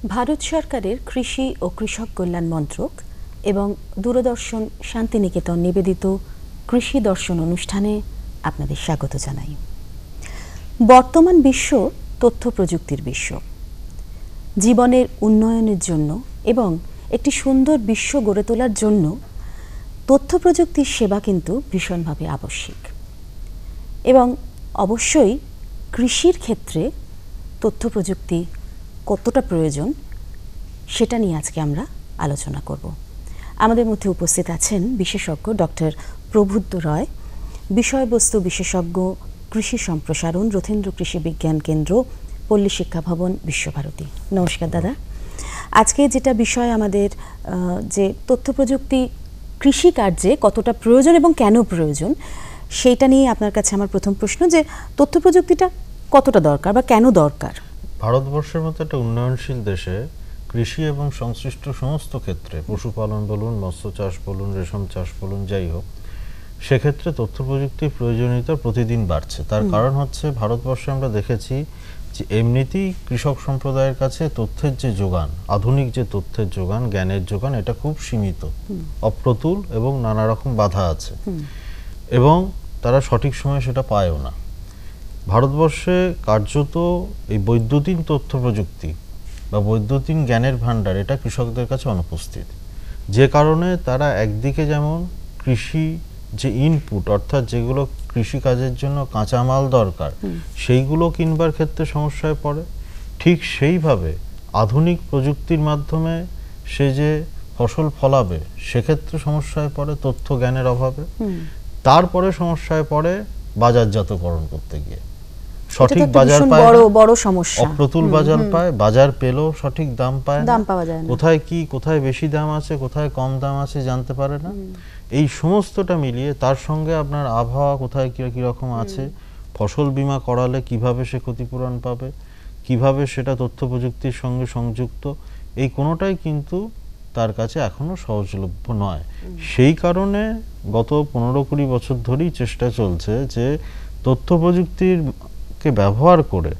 ভারত সরকারের কৃষি ও কৃষক কল্যাণ মন্ত্রক এবং দূরদর্শন শান্তিনিকেতন নিবেদিত কৃষি দর্শন অনুষ্ঠানে আপনাদের স্বাগত জানাই। বর্তমান বিশ্ব তথ্য প্রযুক্তির বিশ্ব। জীবনের উন্নয়নের জন্য এবং একটি সুন্দর বিশ্ব গড়ে তোলার জন্য তথ্য প্রযুক্তির সেবা কিন্তু ভীষণভাবে আবশ্যিক এবং অবশ্যই কৃষির ক্ষেত্রে তথ্য প্রযুক্তি কতটা প্রয়োজন সেটা নিয়ে আজকে আমরা আলোচনা করব। আমাদের মধ্যে উপস্থিত আছেন বিশেষজ্ঞ ডক্টর প্রবুদ্ধ রয়, বিষয়বস্তু বিশেষজ্ঞ, কৃষি সম্প্রসারণ, রথীন্দ্র কৃষি বিজ্ঞান কেন্দ্র, পল্লী শিক্ষা ভবন, বিশ্বভারতী। নমস্কার দাদা। আজকে যেটা বিষয় আমাদের যে তথ্য প্রযুক্তি কৃষি কার্যে কতটা প্রয়োজন এবং কেন প্রয়োজন সেইটা নিয়ে আপনার কাছে আমার প্রথম প্রশ্ন, যে তথ্য প্রযুক্তিটা কতটা দরকার বা কেন দরকার? ভারতবর্ষের মতো একটা উন্নয়নশীল দেশে কৃষি এবং সংশ্লিষ্ট সমস্ত ক্ষেত্রে, পশুপালন বলুন, মৎস্য চাষ বলুন, রেশম চাষ বলুন, যাই হোক, সেক্ষেত্রে তথ্য প্রযুক্তির প্রয়োজনীয়তা প্রতিদিন বাড়ছে। তার কারণ হচ্ছে ভারতবর্ষে আমরা দেখেছি যে এমনিতেই কৃষক সম্প্রদায়ের কাছে তথ্যের যে যোগান, আধুনিক যে তথ্যের যোগান, জ্ঞানের যোগান, এটা খুব সীমিত, অপ্রতুল এবং নানা রকম বাধা আছে এবং তারা সঠিক সময়ে সেটা পায়ও না। ভারতবর্ষে কার্যত এই বৈদ্যুতিন তথ্য প্রযুক্তি বা বৈদ্যুতিন জ্ঞানের ভাণ্ডার এটা কৃষকদের কাছে অনুপস্থিত, যে কারণে তারা একদিকে যেমন কৃষি যে ইনপুট, অর্থাৎ যেগুলো কৃষিকাজের জন্য কাঁচামাল দরকার, সেইগুলো কিনবার ক্ষেত্রে সমস্যায় পড়ে, ঠিক সেইভাবে আধুনিক প্রযুক্তির মাধ্যমে সে যে ফসল ফলাবে সেক্ষেত্রে সমস্যায় পড়ে তথ্য জ্ঞানের অভাবে। তারপরে সমস্যায় পড়ে বাজারজাতকরণ করতে গিয়ে, সঠিক বাজার পায় বড় সমস্যা, অপ্রতুল বাজার পায়, বাজার পেলেও সঠিক দাম পায় না, কোথায় কি, কোথায় বেশি দাম আছে, কোথায় কম দাম আছে জানতে পারে না। এই সমস্তটা মিলিয়ে তার সঙ্গে আপনার আবহাওয়া কোথায় কিরকম আছে, ফসল বীমা করালে কিভাবে সে ক্ষতিপূরণ পাবে, কিভাবে সেটা তথ্য প্রযুক্তির সঙ্গে সংযুক্ত, এই কোনোটাই কিন্তু তার কাছে এখনো সহজলভ্য নয়। সেই কারণে গত 15-20 বছর ধরেই চেষ্টা চলছে যে তথ্য প্রযুক্তিকে ব্যবহার করে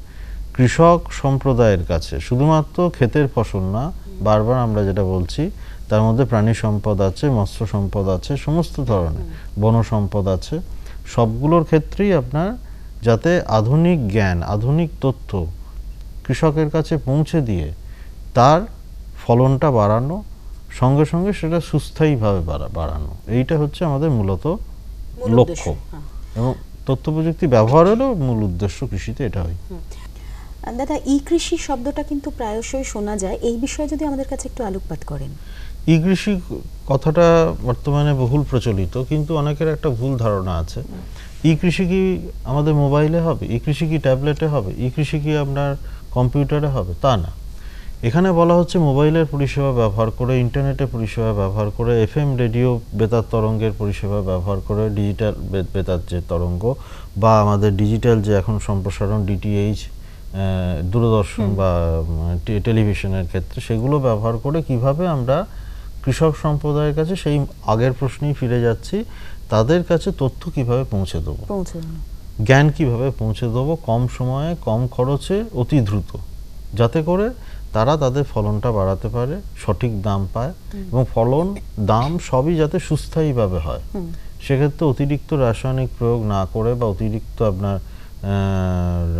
কৃষক সম্প্রদায়ের কাছে শুধুমাত্র ক্ষেতের ফসল না, বারবার আমরা যেটা বলছি, তার মধ্যে প্রাণী সম্পদ আছে, মৎস্য সম্পদ আছে, সমস্ত ধরনের বন সম্পদ আছে, সবগুলোর ক্ষেত্রেই আপনার যাতে আধুনিক জ্ঞান, আধুনিক তথ্য কৃষকের কাছে পৌঁছে দিয়ে তার ফলনটা বাড়ানো, সঙ্গে সঙ্গে সেটা সুস্থায়ীভাবে বাড়ানো, এইটা হচ্ছে আমাদের মূলত লক্ষ্য এবং তথ্য প্রযুক্তি ব্যবহারেরও মূল উদ্দেশ্য কৃষিতে এটা হয়। দাদা, ই কৃষি শব্দটা কিন্তু প্রায়শই শোনা যায়, এই বিষয়ে যদি আমাদের কাছে একটু আলোকপাত করেন। ই কৃষি কথাটা বর্তমানে বহুল প্রচলিত, কিন্তু অনেকের একটা ভুল ধারণা আছে। ই কৃষি কি আমাদের মোবাইলে হবে, ই কৃষি কি ট্যাবলেটে হবে, ই কৃষি কি আপনার কম্পিউটারে হবে, তা না। এখানে বলা হচ্ছে মোবাইলের পরিষেবা ব্যবহার করে, ইন্টারনেটের পরিষেবা ব্যবহার করে, FM রেডিও বেতার তরঙ্গের পরিষেবা ব্যবহার করে, ডিজিটাল বেতার যে তরঙ্গ বা আমাদের ডিজিটাল যে এখন সম্প্রসারণ DTH, দূরদর্শন বা টেলিভিশনের ক্ষেত্রে, সেগুলো ব্যবহার করে কিভাবে আমরা কৃষক সম্প্রদায়ের কাছে, সেই আগের প্রশ্নেই ফিরে যাচ্ছি, তাদের কাছে তথ্য কিভাবে পৌঁছে দেবো, জ্ঞান কিভাবে পৌঁছে দেবো কম সময়ে, কম খরচে, অতি দ্রুত, যাতে করে তারা তাদের ফলনটা বাড়াতে পারে, সঠিক দাম পায় এবং ফলন, দাম সবই যাতে সুস্থায়ীভাবে হয়। সেক্ষেত্রে অতিরিক্ত রাসায়নিক প্রয়োগ না করে বা অতিরিক্ত আপনার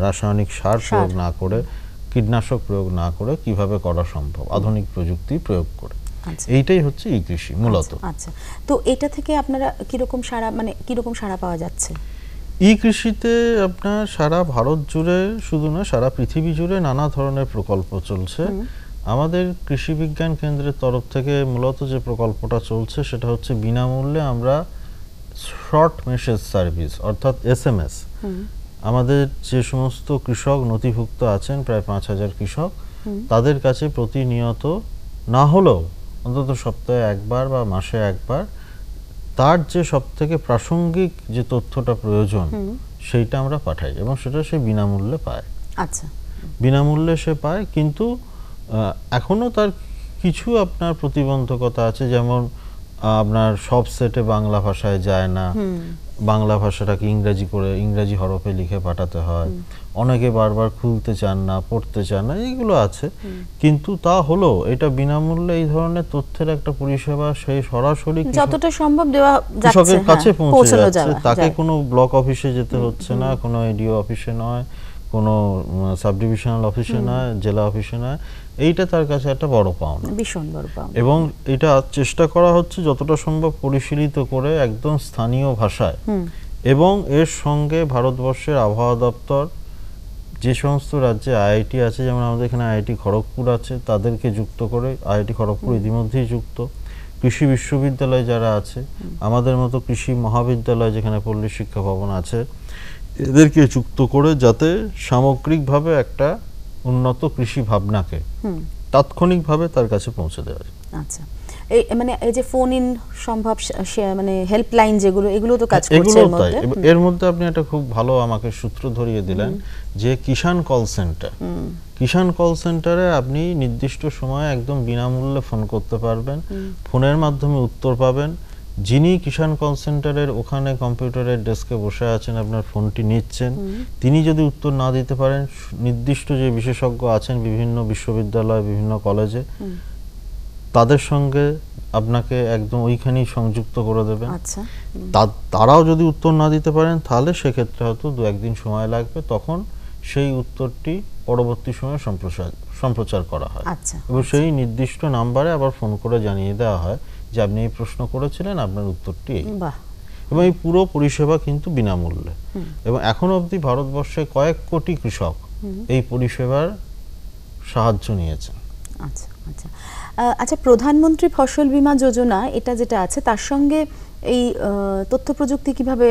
রাসায়নিক সার প্রয়োগ না করে, কীটনাশক প্রয়োগ না করে কিভাবে করা সম্ভব আধুনিক প্রযুক্তি প্রয়োগ করে, এইটাই হচ্ছে ই কৃষি মূলত। আচ্ছা, তো এটা থেকে আপনারা কিরকম সাড়া পাওয়া যাচ্ছে? ই কৃষিতে আপনার সারা ভারত জুড়ে, শুধু না সারা পৃথিবী জুড়ে নানা ধরনের প্রকল্প চলছে। আমাদের কৃষি বিজ্ঞান কেন্দ্রের তরফ থেকে মূলত যে প্রকল্পটা চলছে সেটা হচ্ছে বিনামূল্যে আমরা শর্ট মেসেজ সার্ভিস, অর্থাৎ SMS, আমাদের যে সমস্ত কৃষক নথিভুক্ত আছেন, প্রায় 5000 কৃষক, তাদের কাছে প্রতিনিয়ত না হলেও অন্তত সপ্তাহে একবার বা মাসে একবার তার যে সবথেকে প্রাসঙ্গিক যে তথ্যটা প্রয়োজন সেইটা আমরা পাঠাই এবং সেটা সে বিনামূল্যে পায়। আচ্ছা, বিনামূল্যে সে পায়, কিন্তু এখনো তার কিছু আপনার প্রতিবন্ধকতা আছে, যেমন আপনার সব সেটে বাংলা ভাষায় যায় না, বাংলা ভাষাটাকে ইংরাজি হরফে লিখে পাঠাতে হয়, অনেকে বারবার খুলতে চান না, পড়তে চান না, এইগুলো আছে। কিন্তু তা হলো এটা বিনামূল্যে এই ধরনের তথ্যের একটা পরিষেবা সেই সরাসরি যতটা সম্ভব দেওয়া যাচ্ছে, কৃষকের কাছে পৌঁছে যাচ্ছে। তাকে যায়। কোনো ব্লক অফিসে যেতে হচ্ছে না, কোনো এডিও অফিসে নয়, কোনো সাব ডিভিশনাল অফিসে নয়, জেলা অফিসে নয়। এইটা তার কাছে একটা বড় পাওনা, ভীষণ বড় পাওনা। এবং এটা চেষ্টা করা হচ্ছে যতটা সম্ভব পরিশীলিত করে একদম স্থানীয় ভাষায়। এবং এর সঙ্গে ভারতবর্ষের আবহাওয়া দপ্তর যে সমস্ত রাজ্যে আইআইটি আছে, যেমন আমাদের এখানে আইআইটি খড়গপুর আছে, তাদেরকে যুক্ত করে, আইআইটি খড়গপুর ইতিমধ্যেই যুক্ত, কৃষি বিশ্ববিদ্যালয় যারা আছে, আমাদের মতো কৃষি মহাবিদ্যালয় যেখানে পল্লী শিক্ষা ভবন আছে, এদেরকে যুক্ত করে যাতে সামগ্রিকভাবে একটা উন্নত কৃষি ভাবনাকে তাৎক্ষণিকভাবে তার কাছে পৌঁছে দেওয়া যায়। আচ্ছা, এই মানে এই যে ফোন ইন সম্ভব, মানে হেল্পলাইন যেগুলো, এগুলো তো কাজ করছে এর মধ্যে। এর মধ্যে আপনি একটা খুব ভালো আমাকে সূত্র ধরিয়ে দিলেন যে কিষাণ কল সেন্টার। কিষাণ কল সেন্টারে আপনি নির্দিষ্ট সময়ে একদম বিনামূল্যে ফোন করতে পারবেন, ফোনের মাধ্যমে উত্তর পাবেন। যিনি কিষাণ কল সেন্টারের ওখানে কম্পিউটারের ডেস্কে বসে আছেন, আপনার ফোনটি নিচ্ছেন, তিনি যদি উত্তর না দিতে পারেন, নির্দিষ্ট যে বিশেষজ্ঞ আছেন বিভিন্ন বিশ্ববিদ্যালয়, বিভিন্ন কলেজে, তাদের সঙ্গে আপনাকে একদম ওইখানেই সংযুক্ত করে দেবেন। আচ্ছা, তারাও যদি উত্তর না দিতে পারেন তাহলে সেক্ষেত্রে হয়তো 2-1 দিন সময় লাগবে, তখন সেই উত্তরটি পরবর্তী সময়ে সম্প্রচার করা হয়। আচ্ছা, এবং সেই নির্দিষ্ট নাম্বারে আবার ফোন করে জানিয়ে দেওয়া হয় যে আপনি এই প্রশ্ন করেছিলেন, আপনার উত্তরটি এই। বাহ। এবং এই পুরো পরিষেবা কিন্তু বিনামূল্যে। এবং এখনো অবধি ভারতবর্ষে কয়েক কোটি কৃষক এই পরিষেবার সাহায্য নিয়েছেন। আচ্ছা আচ্ছা আচ্ছা, প্রধানমন্ত্রী ফসল বীমা যোজনা, এটা যেটা আছে, তার সঙ্গে এই তথ্য প্রযুক্তি কিভাবে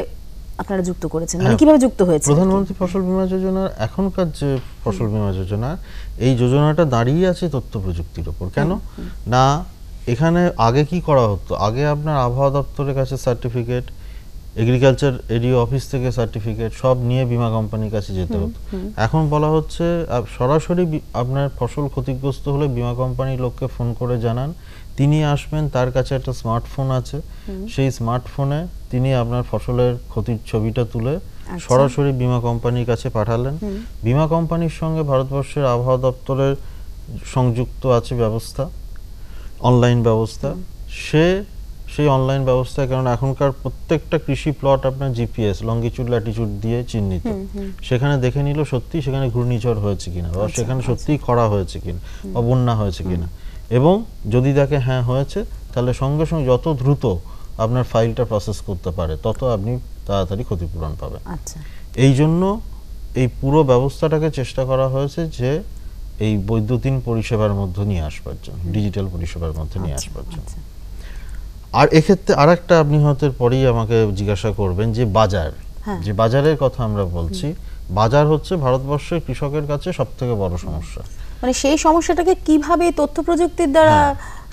আপনারা যুক্ত করেছেন, মানে কিভাবে যুক্ত হয়েছে? প্রধানমন্ত্রী ফসল বীমা যোজনার এখনকার যে ফসল বীমা যোজনা, এই যোজনাটা দাঁড়িয়ে আছে তথ্য প্রযুক্তির উপর। কেন না, এখানে আগে কি করা হতো, আগে আপনার আবহাওয়া দপ্তরের কাছে সার্টিফিকেট, এগ্রিকালচার এডিও অফিস থেকে সার্টিফিকেট সব নিয়ে বীমা কোম্পানির কাছে যেতে হতো। এখন বলা হচ্ছে সরাসরি আপনার ফসল ক্ষতিগ্রস্ত হলে বীমা কোম্পানির লোককে ফোন করে জানান, তিনি আসবেন, তার কাছে একটা স্মার্টফোন আছে, সেই স্মার্টফোনে তিনি আপনার ফসলের ক্ষতির ছবিটা তুলে সরাসরি বীমা কোম্পানির কাছে পাঠালেন। বীমা কোম্পানির সঙ্গে ভারতবর্ষের আবহাওয়া দপ্তরের সংযুক্ত আছে ব্যবস্থা, অনলাইন ব্যবস্থা। সেই অনলাইন ব্যবস্থায়, কারণ এখনকার প্রত্যেকটা কৃষি প্লট আপনার জিপিএস লঙ্গিচুড ল্যাটিচুড দিয়ে চিহ্নিত, সেখানে দেখে নিল সত্যি সেখানে ঘূর্ণিঝড় হয়েছে কিনা, বা সেখানে সত্যিই খরা হয়েছে কিনা, বা বন্যা হয়েছে কিনা। এবং যদি দেখে হ্যাঁ হয়েছে, তাহলে সঙ্গে সঙ্গে যত দ্রুত আপনার ফাইলটা প্রসেস করতে পারে, তত আপনি তাড়াতাড়ি ক্ষতিপূরণ পাবেন। আচ্ছা, এই জন্য এই পুরো ব্যবস্থাটাকে চেষ্টা করা হয়েছে যে এই বৈদ্যুতিন পরিষেবার মধ্যে নিয়ে আসবার জন্য, ডিজিটাল পরিষেবার মধ্যে নিয়ে আসবার জন্য। আর এক্ষেত্রে আর একটা, আপনি হয়তো পরেই আমাকে জিজ্ঞাসা করবেন যে বাজার, যে বাজারের কথা আমরা বলছি, বাজার হচ্ছে ভারতবর্ষের কৃষকের কাছে সব থেকে বড় সমস্যা। মানে সেই সমস্যাটাকে কিভাবে তথ্য প্রযুক্তির দ্বারা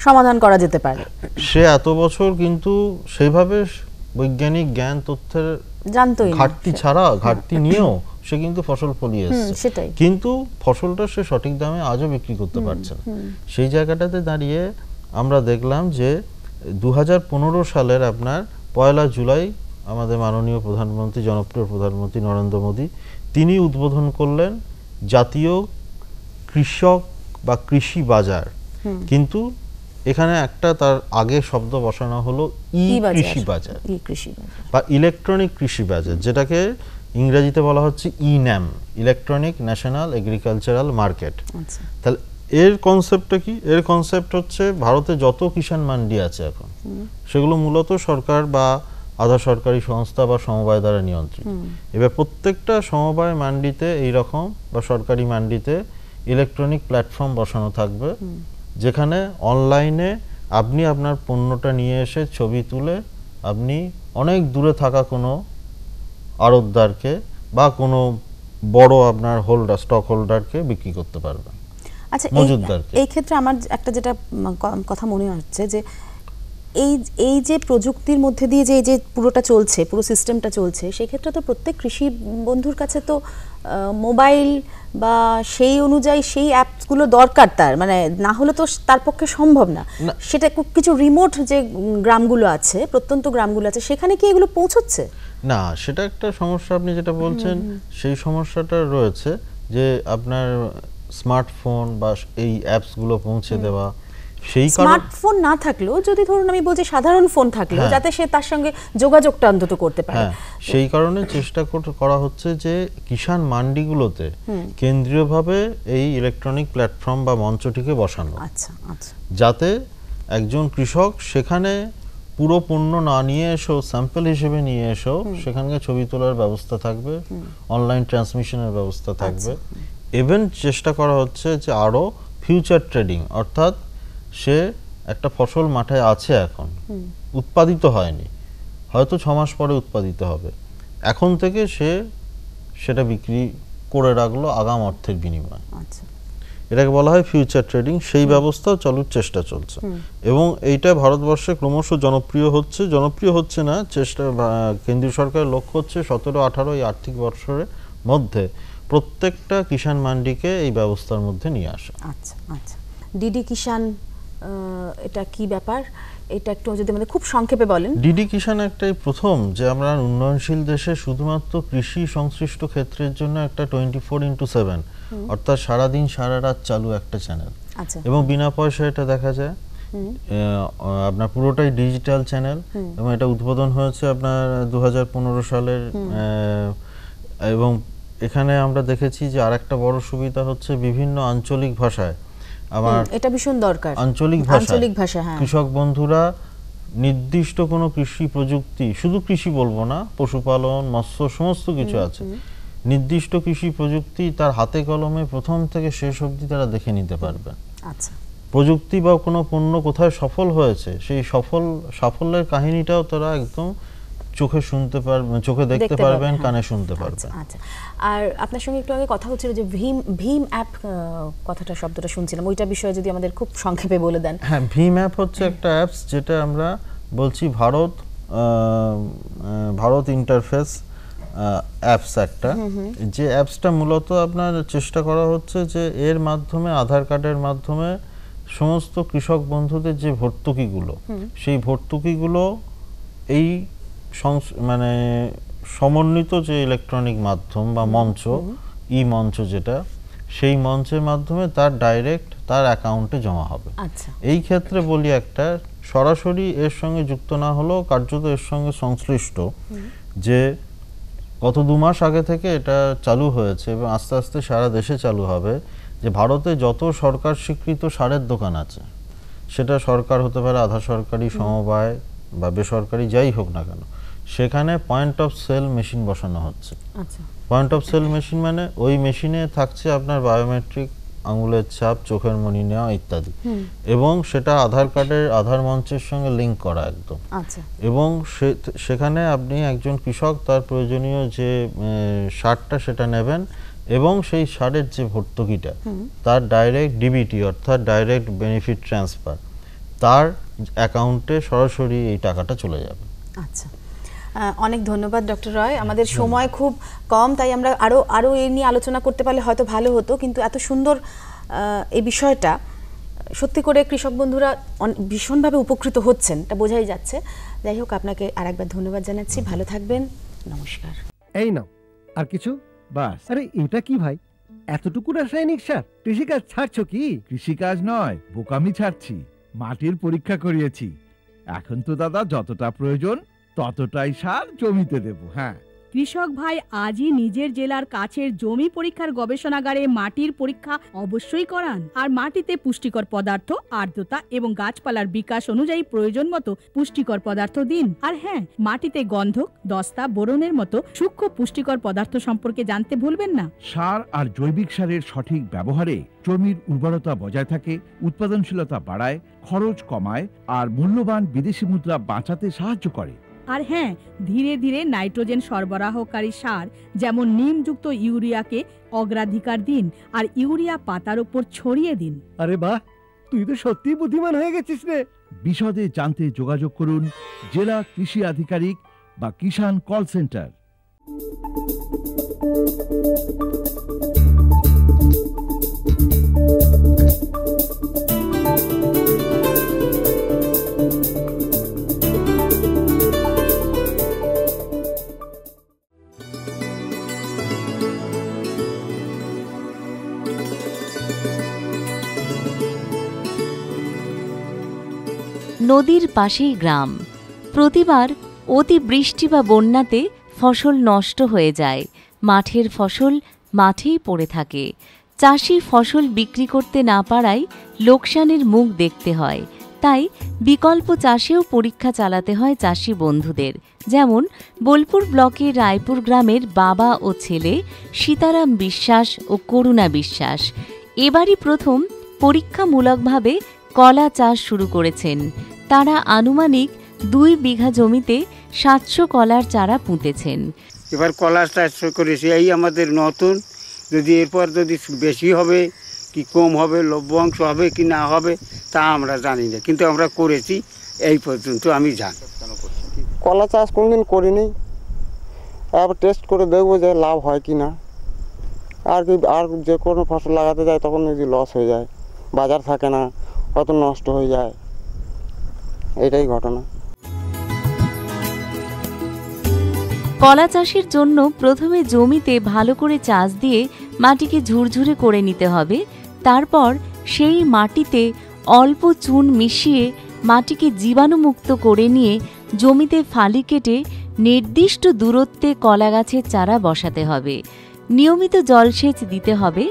সমাধান করা যেতে পারে? সে এত বছর কিন্তু সেইভাবে বৈজ্ঞানিক জ্ঞান তথ্যের জানতোই না, ঘাটতি ছাড়া, ঘাটতি নিয়েও সে কিন্তু ফসল ফলিয়ে এসেছে, কিন্তু ফসলটা সে সঠিক দামে আজও বিক্রি করতে পারছে না। সেই জায়গাটাতে দাঁড়িয়ে আমরা দেখলাম যে 2015 সালের আপনার 1 জুলাই আমাদের মাননীয় প্রধানমন্ত্রী, জনপ্রিয় প্রধানমন্ত্রী নরেন্দ্র মোদী, তিনি উদ্বোধন করলেন জাতীয় কৃষক বা কৃষি বাজার। কিন্তু এখানে একটা তার আগে শব্দ বসানো হলো কৃষি বাজার বা ইলেকট্রনিক কৃষি বাজার, যেটাকে ইংরেজিতে বলা হচ্ছে ইন্যাম, ইলেকট্রনিক ন্যাশনাল এগ্রিকালচারাল মার্কেট। তাহলে এর কনসেপ্টটা কি? এর কনসেপ্ট হচ্ছে ভারতে যত কিষাণ মান্ডি আছে এখন, সেগুলো মূলত সরকার বা আধা সরকারি সংস্থা বা সমবায় দ্বারা নিয়ন্ত্রিত। এবার প্রত্যেকটা সমবায় মান্ডিতে এইরকম বা সরকারি মান্ডিতে ইলেকট্রনিক প্ল্যাটফর্ম বসানো থাকবে, যেখানে অনলাইনে আপনি আপনার পণ্যটা নিয়ে এসে ছবি তুলে আপনি অনেক দূরে থাকা কোনো আড়তদারকে বা কোনো বড় আপনার হোল্ডার, স্টক হোল্ডারকে বিক্রি করতে পারবেন। আচ্ছা, এই ক্ষেত্রে আমার একটা যেটা কথা মনে হচ্ছে যে এই যে প্রযুক্তির মধ্যে দিয়ে যে পুরোটা চলছে, পুরো সিস্টেমটা চলছে, সেক্ষেত্রে তো প্রত্যেক কৃষি বন্ধুর কাছে তো মোবাইল বা সেই অনুযায়ী সেই অ্যাপসগুলো দরকার, তার মানে না হলে তো তার পক্ষে সম্ভব না। সেটা কিছু রিমোট যে গ্রামগুলো আছে, প্রত্যন্ত গ্রামগুলো আছে, সেখানে কি এগুলো পৌঁছচ্ছে? না, সেটা একটা সমস্যা আপনি যেটা বলছেন সেই সমস্যাটা রয়েছে, যে আপনার স্মার্টফোন বা এই অ্যাপসগুলো পৌঁছে দেওয়া, সেই কারণে স্মার্টফোন না থাকলেও যদি ধরুন আমি বলছি সাধারণ ফোন থাকলেও যাতে সে তার সঙ্গে যোগাযোগটা অন্তত করতে পারে। সেই কারণে চেষ্টা করা হচ্ছে যে কিষাণ মান্ডিগুলোতে কেন্দ্রীয়ভাবে এই ইলেকট্রনিক প্ল্যাটফর্ম বা মঞ্চটিকে বসানো, আচ্ছা আচ্ছা, যাতে একজন কৃষক সেখানে পুরো পণ্য না নিয়ে এসেও স্যাম্পল হিসেবে নিয়ে এসেও সেখানকার ছবি তোলার ব্যবস্থা থাকবে, অনলাইন ট্রান্সমিশনের ব্যবস্থা থাকবে। ইভেন চেষ্টা করা হচ্ছে যে আরও ফিউচার ট্রেডিং, অর্থাৎ সে একটা ফসল মাঠে আছে, এখন উৎপাদিত হয়নি, হয়তো 6 মাস পরে উৎপাদিত হবে, এখন থেকে সে সেটা বিক্রি করে রাখলো আগাম অর্থের বিনিময়ে। আচ্ছা, এটাকে বলা হয় ফিউচার ট্রেডিং। সেই ব্যবস্থাও চালুর চেষ্টা চলছে এবং এইটা ভারতবর্ষে ক্রমশ জনপ্রিয় হচ্ছে না, চেষ্টা কেন্দ্রীয় সরকারের লক্ষ্য হচ্ছে 17-18 এই আর্থিক বছরের মধ্যে প্রত্যেকটা কিষাণ মান্ডিকে এই ব্যবস্থার মধ্যে নিয়ে আসা। আচ্ছা আচ্ছা, ডিডি কিষাণ এটা কি ব্যাপার, এটা একটু যদি আমাদের খুব সংক্ষেপে বলেন। ডিডি কিষাণ একটাই প্রথম যে আমরা উন্নয়নশীল দেশে শুধুমাত্র কৃষি সংশ্লিষ্ট ক্ষেত্রের জন্য একটা 24x7 অর্থাৎ সারাদিন সারা রাত চালু একটা চ্যানেল, এবং বিনা পয়সায় এটা দেখা যায়, আপনার পুরোটাই ডিজিটাল চ্যানেল, এবং এটা উদ্বোধন হয়েছে আপনার 2015 সালের। এবং এখানে আমরা দেখেছি যে আরেকটা বড় সুবিধা হচ্ছে বিভিন্ন আঞ্চলিক ভাষায়, আমার এটা ভীষণ দরকার, আঞ্চলিক ভাষা, কৃষক বন্ধুরা নির্দিষ্ট কোনো কৃষি প্রযুক্তি, শুধু কৃষি বলবো না, পশুপালন, মৎস্য, সমস্ত কিছু আছে, নির্দিষ্ট কৃষি প্রযুক্তি তার হাতে কলমে প্রথম থেকে শেষ অবধি তারা দেখে নিতে পারবে। আচ্ছা, প্রযুক্তি বা কোনো পণ্য কোথায় সফল হয়েছে সেই সাফল্যের কাহিনীটাও তারা একদম চোখে শুনতে পারবেন, চোখে দেখতে পারবেন, কানে শুনতে পারবেন। আচ্ছা, আর আপনার সঙ্গে একটু আগে কথা হচ্ছিল যে ভীম অ্যাপ কথাটা, শব্দটা শুনছিলাম, ওইটা বিষয়ে যদি আমাদের খুব সংক্ষেপে বলে দেন। হ্যাঁ, ভীম অ্যাপ হচ্ছে একটা অ্যাপস, যেটা আমরা বলছি ভারত ইন্টারফেস অ্যাপস একটা, যে অ্যাপসটা মূলত আপনার চেষ্টা করা হচ্ছে যে এর মাধ্যমে আধার কার্ডের মাধ্যমে সমস্ত কৃষক বন্ধুদের যে ভর্তুকিগুলো, সেই ভর্তুকিগুলো এই মানে সমন্বিত যে ইলেকট্রনিক মাধ্যম বা মঞ্চ, ই মঞ্চ যেটা, সেই মঞ্চের মাধ্যমে তার ডাইরেক্ট তার অ্যাকাউন্টে জমা হবে। আচ্ছা, এই ক্ষেত্রে বলি একটা সরাসরি এর সঙ্গে যুক্ত না হলেও কার্যত এর সঙ্গে সংশ্লিষ্ট, যে গত 2 মাস আগে থেকে এটা চালু হয়েছে এবং আস্তে আস্তে সারা দেশে চালু হবে, যে ভারতে যত সরকার স্বীকৃত সারের দোকান আছে, সেটা সরকার হতে পারে, আধা সরকারি, সমবায় বা বেসরকারি, যাই হোক না কেন, সেখানে পয়েন্ট অফ সেল মেশিন বসানো হচ্ছে। আচ্ছা, পয়েন্ট অফ সেল মেশিন মানে ওই মেশিনে থাকছে আপনার বায়োমেট্রিক, আঙুলের ছাপ, চোখের মনি নেওয়া ইত্যাদি, এবং সেটা আধার কার্ডের আধার মঞ্চের সঙ্গে লিংক করা একদম। আচ্ছা, এবং সেখানে আপনি একজন কৃষক তার প্রয়োজনীয় যে সারটা সেটা নেবেন, এবং সেই সারের যে ভর্তুকিটা তার ডাইরেক্ট ডিবিটি অর্থাৎ ডাইরেক্ট বেনিফিট ট্রান্সফার, তার অ্যাকাউন্টে সরাসরি এই টাকাটা চলে যাবে। আচ্ছা, অনেক ধন্যবাদ ডক্টর রয়। আমাদের সময় খুব কম, তাই আমরা আরো এই নিয়ে আলোচনা করতে পারলে হয়তো ভালো হতো, কিন্তু এত সুন্দর এই বিষয়টা, সত্যি করে কৃষক বন্ধুরা ভীষণভাবে উপকৃত হচ্ছেন, এটা বোঝাই যাচ্ছে। যাই হোক, আপনাকে আরেকবার ধন্যবাদ জানাচ্ছি, ভালো থাকবেন, নমস্কার। এই নাও, আর কিছু? বাস। আরে এটা কি ভাই, এতটুকু রাসায়নিক সার? কৃষিকাজ ছাড়ছো কি? কৃষিকাজ নয়, বোকামি ছাড়ছি। মাটির পরীক্ষা করিয়েছি, এখন তো দাদা যতটা প্রয়োজন ততটাই সার জমিতে দেব। হ্যাঁ, কৃষক ভাই আজই নিজের জেলার কাছের জমি পরীক্ষার গবেষণাগারে মাটির পরীক্ষা অবশ্যই করান, আর মাটিতে পুষ্টিকর পদার্থ, আর্দ্রতা এবং গাছপালার বিকাশ অনুযায়ী প্রয়োজন মতো পুষ্টিকর পদার্থ দিন। আর হ্যাঁ, মাটিতে গন্ধক, দস্তা, বোরনের মতো সূক্ষ্ম পুষ্টিকর পদার্থ সম্পর্কে জানতে ভুলবেন না। সার আর জৈবিক সারের সঠিক ব্যবহারে জমির উর্বরতা বজায় থাকে, উৎপাদনশীলতা বাড়ায়, খরচ কমায় আর মূল্যবান বিদেশি মুদ্রা বাঁচাতে সাহায্য করে। আর হ্যাঁ, ধীরে ধীরে নাইট্রোজেন সরবরাহকারী সার যেমন নিমযুক্ত ইউরিয়াকে অগ্রাধিকার দিন, আর ইউরিয়া পাতার উপর ছড়িয়ে দিন। আরে বাহ, তুই তো সত্যিই বুদ্ধিমান হয়ে গেছিস রে। বিশদে জানতে যোগাযোগ করুন জেলা কৃষি আধিকারিক বা কিষাণ কল সেন্টার। নদীর পাশেই গ্রাম। প্রতিবার অতি বৃষ্টি বা বন্যাতে ফসল নষ্ট হয়ে যায়, মাঠের ফসল মাঠেই পড়ে থাকে। চাষি ফসল বিক্রি করতে না পারায় লোকসানের মুখ দেখতে হয়। তাই বিকল্প চাষেও পরীক্ষা চালাতে হয় চাষি বন্ধুদের। যেমন বোলপুর ব্লকের রায়পুর গ্রামের বাবা ও ছেলে সীতারাম বিশ্বাস ও করুণা বিশ্বাস এবারই প্রথম পরীক্ষামূলকভাবে কলা চাষ শুরু করেছেন। তারা আনুমানিক 2 বিঘা জমিতে 700 কলার চারা পুঁতেছেন। এবার কলা চাষ করেছি, এই আমাদের নতুন। যদি এরপর যদি বেশি হবে কি কম হবে, লভ্যাংশ হবে কি না হবে তা আমরা জানি না, কিন্তু আমরা করেছি এই পর্যন্ত আমি জানি। কলা চাষ কোনোদিন করিনি, এবার টেস্ট করে দেখবো যে লাভ হয় কি না। আর যে কোনো ফসল লাগাতে যায় তখন যদি লস হয়ে যায়, বাজার থাকে না, হয়তো নষ্ট হয়ে যায়, এটাই ঘটনা। কলা চাষের জন্য প্রথমে জমিতে ভালো করে চাষ দিয়ে মাটিকে ঝুরঝুরে করে নিতে হবে। তারপর সেই মাটিতে অল্প চুন মিশিয়ে মাটিকে জীবাণুমুক্ত করে নিয়ে জমিতে ফালি কেটে নির্দিষ্ট দূরত্বে কলা গাছের চারা বসাতে হবে। নিয়মিত জলসেচ দিতে হবে।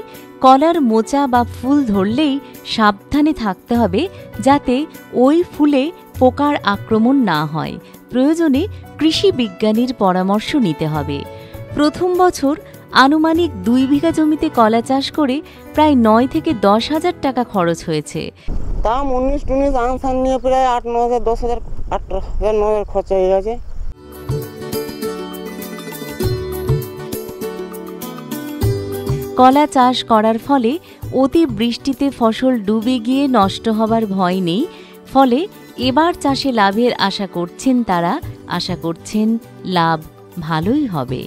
কলার মোচা বা ফুল ধরলেই সাবধানে থাকতে হবে যাতে ওই ফুলে পোকার আক্রমণ না হয়। প্রয়োজনে কৃষি বিজ্ঞানীর পরামর্শ নিতে হবে। প্রথম বছর আনুমানিক 2 বিঘা জমিতে কলা চাষ করে প্রায় 9 থেকে 10 হাজার টাকা খরচ হয়েছে। দাম 19-19 আনসান নিয়ে প্রায় 8-9 হাজার, 10 হাজার, 8-9 হাজার খরচা হয়ে গেছে। কলা চাষ করার ফলে অতি বৃষ্টিতে ফসল ডুবে গিয়ে নষ্ট হবার ভয় নেই। ফলে এবার চাষে লাভের আশা করছেন তারা। আশা করছেন লাভ ভালোই হবে।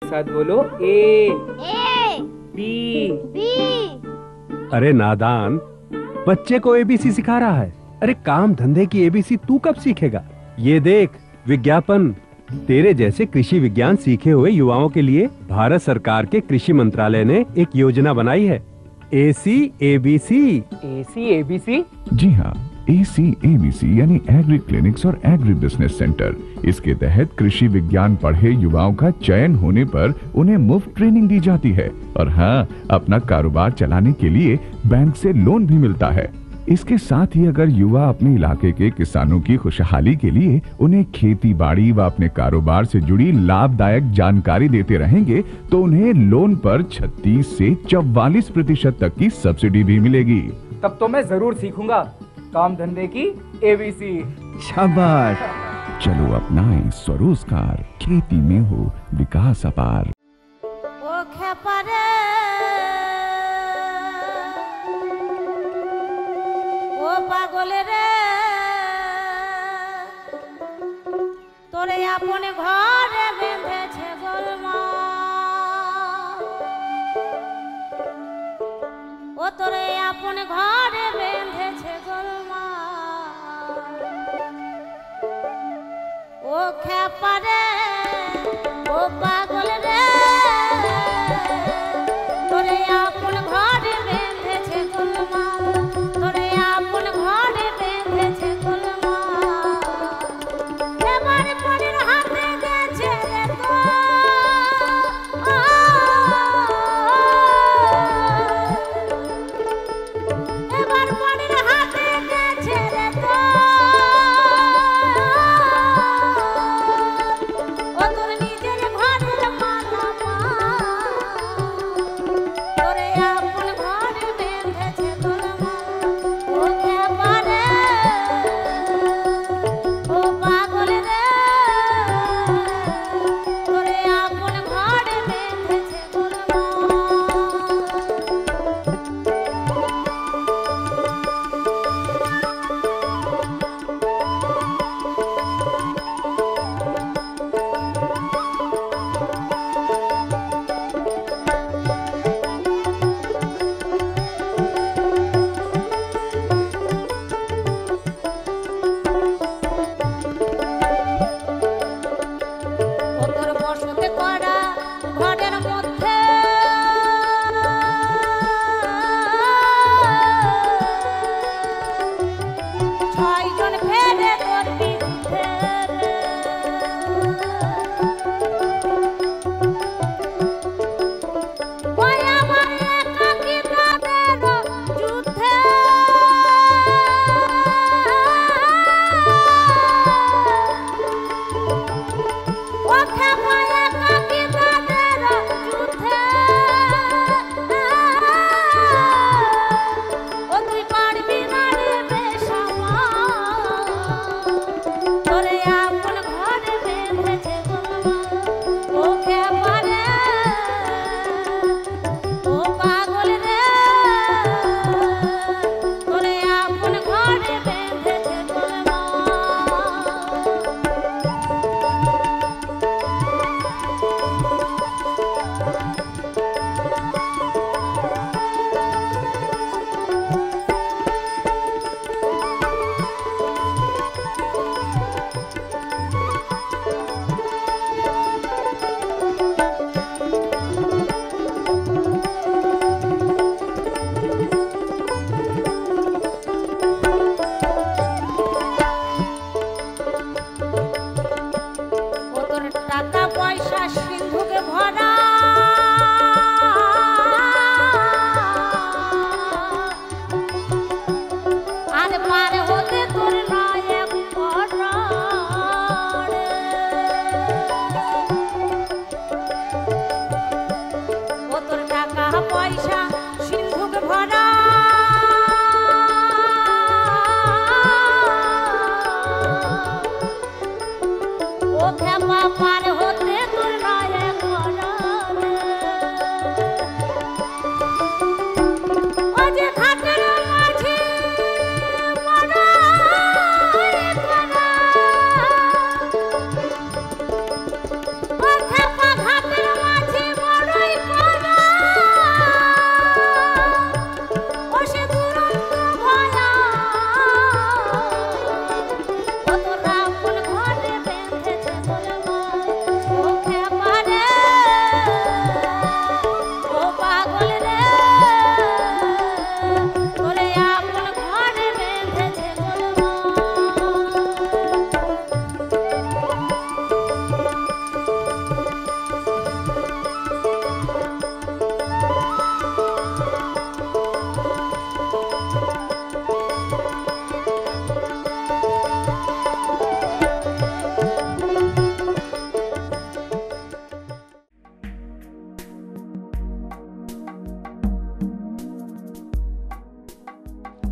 साथ बोलो ए बी। अरे नादान, बच्चे को एबीसी सिखा रहा है। अरे काम धंधे की एबीसी तू कब सीखेगा? ये देख विज्ञापन। तेरे जैसे कृषि विज्ञान सीखे हुए युवाओं के लिए भारत सरकार के कृषि मंत्रालय ने एक योजना बनाई है, एसी एबीसी। AC ABC? जी हाँ, ACABC यानी एग्री क्लिनिक्स और एग्री बिजनेस सेंटर। इसके तहत कृषि विज्ञान पढ़े युवाओं का चयन होने पर उन्हें मुफ्त ट्रेनिंग दी जाती है और हाँ, अपना कारोबार चलाने के लिए बैंक से लोन भी मिलता है। इसके साथ ही अगर युवा अपने इलाके के किसानों की खुशहाली के लिए उन्हें खेती बाड़ी व अपने कारोबार से जुड़ी लाभदायक जानकारी देते रहेंगे तो उन्हें लोन पर 36 से 44% तक की सब्सिडी भी मिलेगी। तब तो मैं जरूर सीखूंगा काम धंधे की एबीसी। शाबाश। चलो अपनाएं स्वरोजगार, खेती में हो विकास अपार। ও পাগলে রে তোরে আপন ঘরে বেঁধেছে গোলমা, ও তোরে আপন ঘরে বেঁধেছে গোলমা, ও খেপারে ও পাগল রে তোরে আপন ঘরে বেঁধেছে গোলমা, তোরে আপন ঘরে বেঁধেছে গোলমা, এবার পরের হাতে গেছে রে তো, এবার পরের হাতে গেছে রে তো,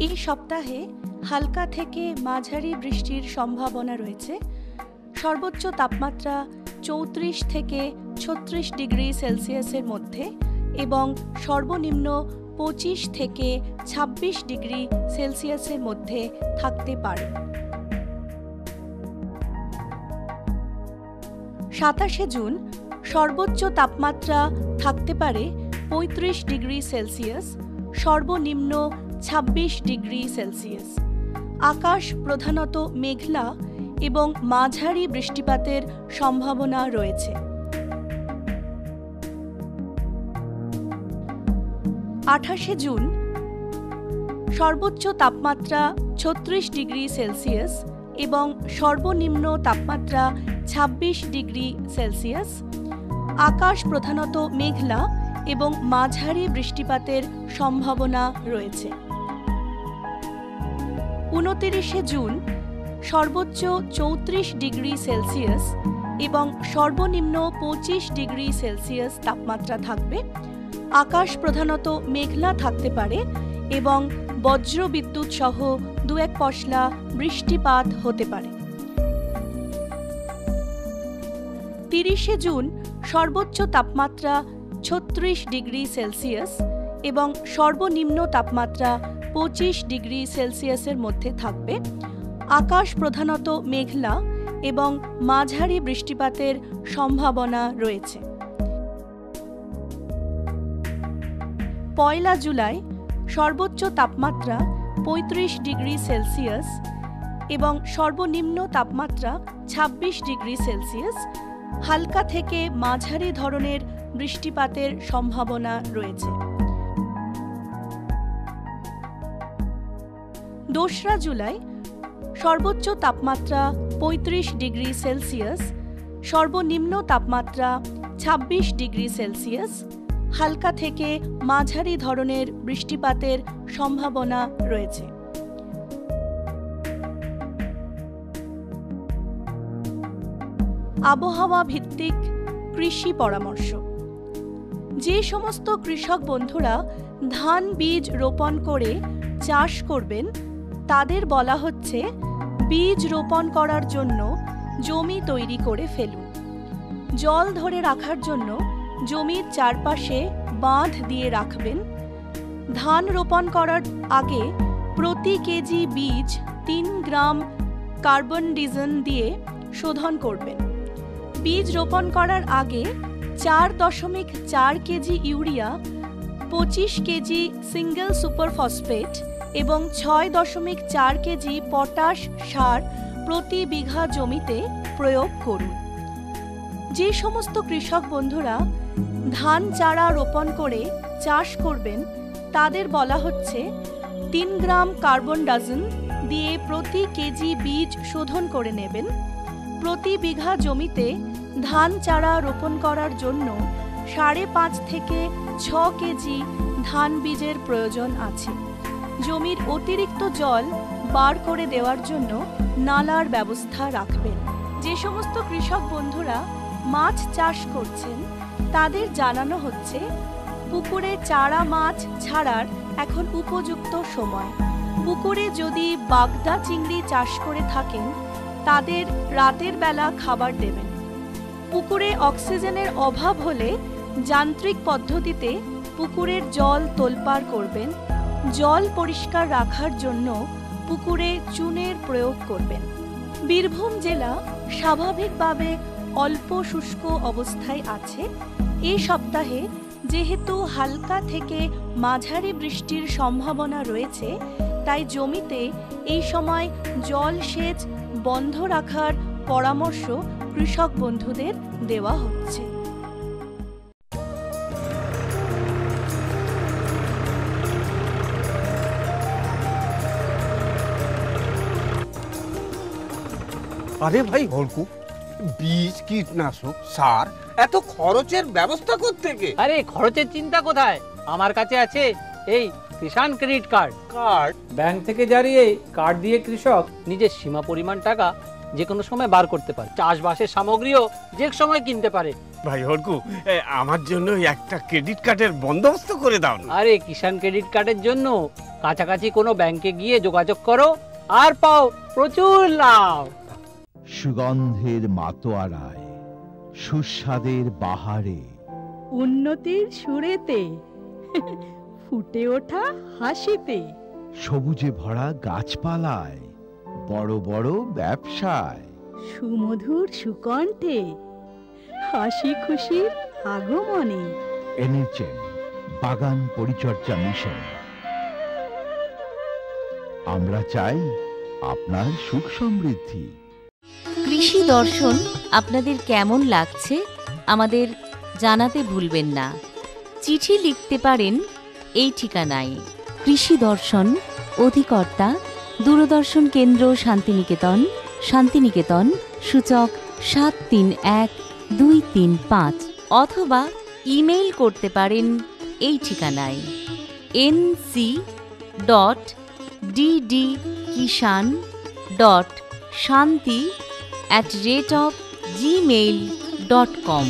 এই সপ্তাহে হালকা থেকে মাঝারি বৃষ্টির সম্ভাবনা রয়েছে। সর্বোচ্চ তাপমাত্রা 34 থেকে 36 ডিগ্রি সেলসিয়াসের মধ্যে এবং সর্বনিম্ন 25 থেকে 26 ডিগ্রি সেলসিয়াসের মধ্যে থাকতে পারে। 27শে জুন সর্বোচ্চ তাপমাত্রা থাকতে পারে 35 ডিগ্রি সেলসিয়াস, সর্বনিম্ন 26 ডিগ্রি সেলসিয়াস। আকাশ প্রধানত মেঘলা এবং মাঝারি বৃষ্টিপাতের সম্ভাবনা রয়েছে। 28শে জুন সর্বোচ্চ তাপমাত্রা 36 ডিগ্রি সেলসিয়াস এবং সর্বনিম্ন তাপমাত্রা 26 ডিগ্রি সেলসিয়াস। আকাশ প্রধানত মেঘলা এবং মাঝারি বৃষ্টিপাতের সম্ভাবনা রয়েছে। 29শে জুন সর্বোচ্চ 34 ডিগ্রি সেলসিয়াস এবং সর্বনিম্ন 25 ডিগ্রি সেলসিয়াস তাপমাত্রা থাকবে। আকাশ প্রধানত মেঘলা থাকতে পারে এবং বজ্র বিদ্যুৎ সহ 2-1 পশলা বৃষ্টিপাত হতে পারে। 30শে জুন সর্বোচ্চ তাপমাত্রা 36 ডিগ্রি সেলসিয়াস এবং সর্বনিম্ন তাপমাত্রা 25 ডিগ্রি সেলসিয়াসের মধ্যে থাকবে। আকাশ প্রধানত মেঘলা এবং মাঝারি বৃষ্টিপাতের সম্ভাবনা রয়েছে। 1 জুলাই সর্বোচ্চ তাপমাত্রা 35 ডিগ্রি সেলসিয়াস এবং সর্বনিম্ন তাপমাত্রা 26 ডিগ্রি সেলসিয়াস। হালকা থেকে মাঝারি ধরনের বৃষ্টিপাতের সম্ভাবনা রয়েছে। 2 জুলাই সর্বোচ্চ তাপমাত্রা 35 ডিগ্রি সেলসিয়াস, সর্বনিম্ন তাপমাত্রা 26 ডিগ্রি সেলসিয়াস। হালকা থেকে মাঝারি ধরনের বৃষ্টিপাতের সম্ভাবনা রয়েছে। আবহাওয়া ভিত্তিক কৃষি পরামর্শ। যে সমস্ত কৃষক বন্ধুরা ধান বীজ রোপণ করে চাষ করবেন তাদের বলা হচ্ছে বীজ রোপণ করার জন্য জমি তৈরি করে ফেলুন। জল ধরে রাখার জন্য জমির চারপাশে বাঁধ দিয়ে রাখবেন। ধান রোপণ করার আগে প্রতি কেজি বীজ 3 গ্রাম কার্বনডিজম দিয়ে শোধন করবেন। বীজ রোপণ করার আগে 4.4 KG urea, 25 KG single super phosphate এবং 6.4 কেজি পটাশ সার প্রতি বিঘা জমিতে প্রয়োগ করুন। যে সমস্ত কৃষক বন্ধুরা ধান চারা রোপণ করে চাষ করবেন তাদের বলা হচ্ছে 3 গ্রাম কার্বনডাজম দিয়ে প্রতি কেজি বীজ শোধন করে নেবেন। প্রতি বিঘা জমিতে ধান চারা রোপণ করার জন্য 5.5 থেকে 6 কেজি ধান বীজের প্রয়োজন আছে। জমির অতিরিক্ত জল বার করে দেওয়ার জন্য নালার ব্যবস্থা রাখবেন। যে সমস্ত কৃষক বন্ধুরা মাছ চাষ করছেন তাদের জানানো হচ্ছে পুকুরে চারা মাছ ছাড়ার এখন উপযুক্ত সময়। পুকুরে যদি বাগদা চিংড়ি চাষ করে থাকেন তাদের রাতের বেলা খাবার দেবেন। পুকুরে অক্সিজেনের অভাব হলে যান্ত্রিক পদ্ধতিতে পুকুরের জল তোলপাড় করবেন। জল পরিষ্কার রাখার জন্য পুকুরে চুনের প্রয়োগ করবেন। বীরভূম জেলা স্বাভাবিকভাবে অল্প শুষ্ক অবস্থায় আছে। এই সপ্তাহে যেহেতু হালকা থেকে মাঝারি বৃষ্টির সম্ভাবনা রয়েছে তাই জমিতে এই সময় জল সেচ বন্ধ রাখার পরামর্শ কৃষক বন্ধুদের দেওয়া হচ্ছে। আরে ভাই হলকু, বীজ কীটনাশক সার এত খরচের ব্যবস্থা কোত্থেকে? আরে খরচের চিন্তা কোথায়, আমার কাছে আছে এই কিষাণ ক্রেডিট কার্ড। ব্যাংক থেকে জারিয়ে কার্ড দিয়ে কৃষক নিজের সীমা পরিমাণ টাকা যে কোনো সময় বার করতে পারে। চাষবাসের সামগ্রীও যে সময় কিনতে পারে। ভাই হলকু, আমার জন্য একটা ক্রেডিট কার্ডের বন্দোবস্ত করে দাও না। আরে কিষাণ ক্রেডিট কার্ডের জন্য কাছাকাছি কোনো ব্যাংকে গিয়ে যোগাযোগ করো আর পাও প্রচুর লাভ। সুগন্ধের মাতোয়ারায়, সুস্বাদের বাহারে, উন্নতির সুরেতে, ফুটে ওঠা হাসিতে, সবুজে ভরা গাছপালায়, বড় বড় ব্যবসায়, সুমধুর সুকণ্ঠে, হাসি খুশির আগমনে। এনেছেন বাগান পরিচর্যা মিশন। আমরা চাই আপনার সুখ সমৃদ্ধি। কৃষি দর্শন আপনাদের কেমন লাগছে আমাদের জানাতে ভুলবেন না। চিঠি লিখতে পারেন এই ঠিকানায়: কৃষি দর্শন, অধিকর্তা, দূরদর্শন কেন্দ্র, শান্তিনিকেতন, শান্তিনিকেতন, সূচক 731235, অথবা ইমেইল করতে পারেন এই ঠিকানায় nc.ddkishan.shanti@gmail.com।